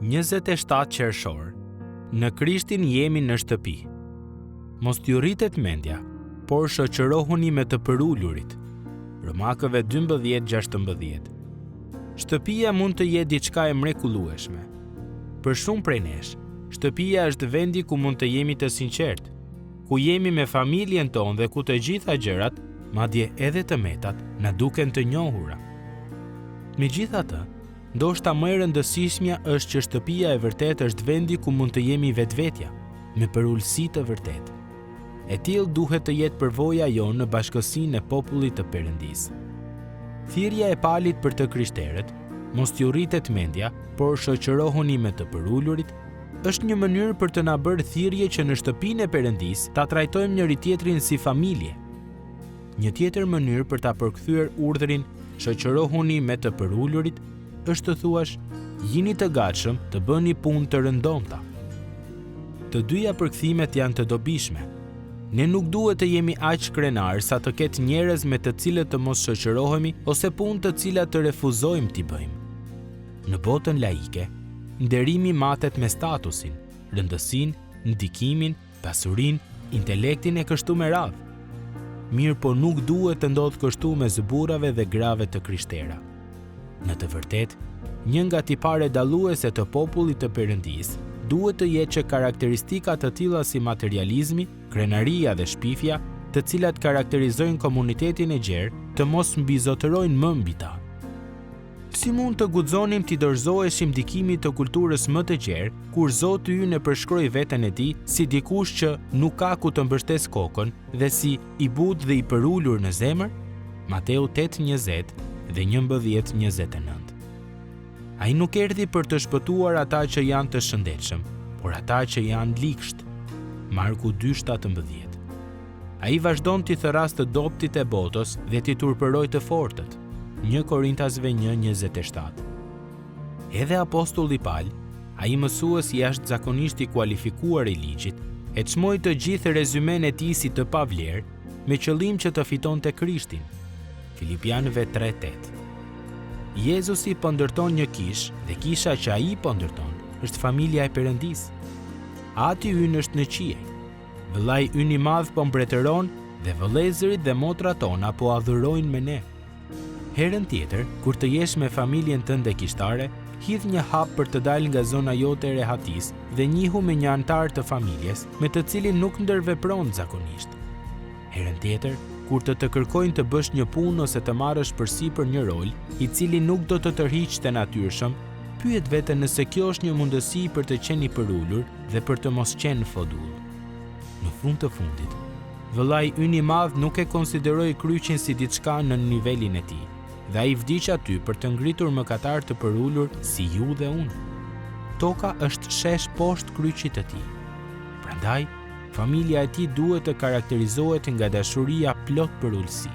27 qershor. Në Krishtin jemi në shtëpi. Mos t'ju rritet mendja, por shoqërohuni me të përullurit. Romakëve 12:16. Shtëpia mund të jetë diçka e mrekullueshme. Për shumë prej nesh, shtëpia është vendi ku mund të jemi të sinqert, ku jemi me familjen tonë dhe ku të gjitha gjërat, madje edhe të metat, na duken të njohura. Megjithatë, ndoshta më e rëndësishmja është që shtëpia e vërtetë është vendi ku mund të jemi vetvetja, me përulësi të vërtetë. E tillë duhet të jetë përvoja jonë në bashkësinë e popullit të Perëndisë. Thirrja e palit për të krishterët, mos t'ju rritet mendja, por shoqërohuni me të përullurit, është një mënyrë për të na bërë thirrje që në shtëpinë e Perëndisë ta trajtojmë njëri tjetrin si familje. Një tjetër mënyrë për ta përkthyer urdhrin shoqërohuni me të përullurit është të thuash, jini të gatshëm të bëni punë të rëndomta. Të dyja përkthimet janë të dobishme. Ne nuk duhet të jemi aq krenar sa të ketë njerëz me të cilët të mos shoqërohemi ose punë të cilat të refuzojmë t'i bëjmë. Në botën laike, nderimi matet me statusin, rëndësinë, ndikimin, pasurinë, intelektin e kështu me radhë. Mirë po nuk duhet të ndodhë kështu me zburrave dhe grave të krishtera. Në të vërtetë, një nga tiparet dalluese të popullit të Perëndisë duhet të jetë që karakteristika të tilla si materializmi, krenaria dhe shpifja, të cilat karakterizojnë komunitetin e gjerë, të mos mbizotërojnë më mbi ta. Si mund të guxonim t'i dorëzoheshim ndikimit të kulturës më të gjerë, kur Zoti ynë e përshkroi veten e tij si dikush që nuk ka ku të mbështes kokën dhe si i butë dhe i përullur në zemër? Mateu 8:20 dhe 11:29. Ai nuk erdhi për të shpëtuar ata që janë të shëndetshëm, por ata që janë ligsht. Marku 2:17. Ai vazhdon t'i thërras të dobtit e botës dhe t'i turpëroj të fortët. 1 Korintasve 1:27. Edhe apostulli Paul, ai mësues jashtëzakonisht i kualifikuar i ligjit, e çmoi të gjithë rezumen e tij si të pavlerë, me qëllim që të fitonte Krishtin. Filipianëve 3:8. Jezusi po ndërton një kishë dhe kisha që ai po ndërton është familja e Perëndisë. Ati ynë është në qiej. Vëllai ynë i madh po mbretëron dhe vëllezërit dhe motrat tona po adhurojnë me ne. Herën tjetër, kur të jesh me familjen tënde kishtare, hidh një hap për të dalë nga zona jote e rehatis dhe njihu me një antar të familjes, me të cilin nuk ndërvepron zakonisht. Herën tjetër, kur të kërkojnë të bësh një punë ose të marrësh përsipër një rol, i cili nuk do të tërhiqte natyrshëm, pyet veten nëse kjo është një mundësi për të qenë i përullur dhe për të mos qenë fodull. Në fund të fundit, vëllai ynë i madh nuk e konsideroi kryqin si diçka në nivelin e tij, dhe ai vdiq aty për të ngritur mëkatar të përullur si ju dhe unë. Toka është shesh poshtë kryqit të tij. Prandaj, familja e tij duhet të karakterizohet nga dashuria plot për ulësi.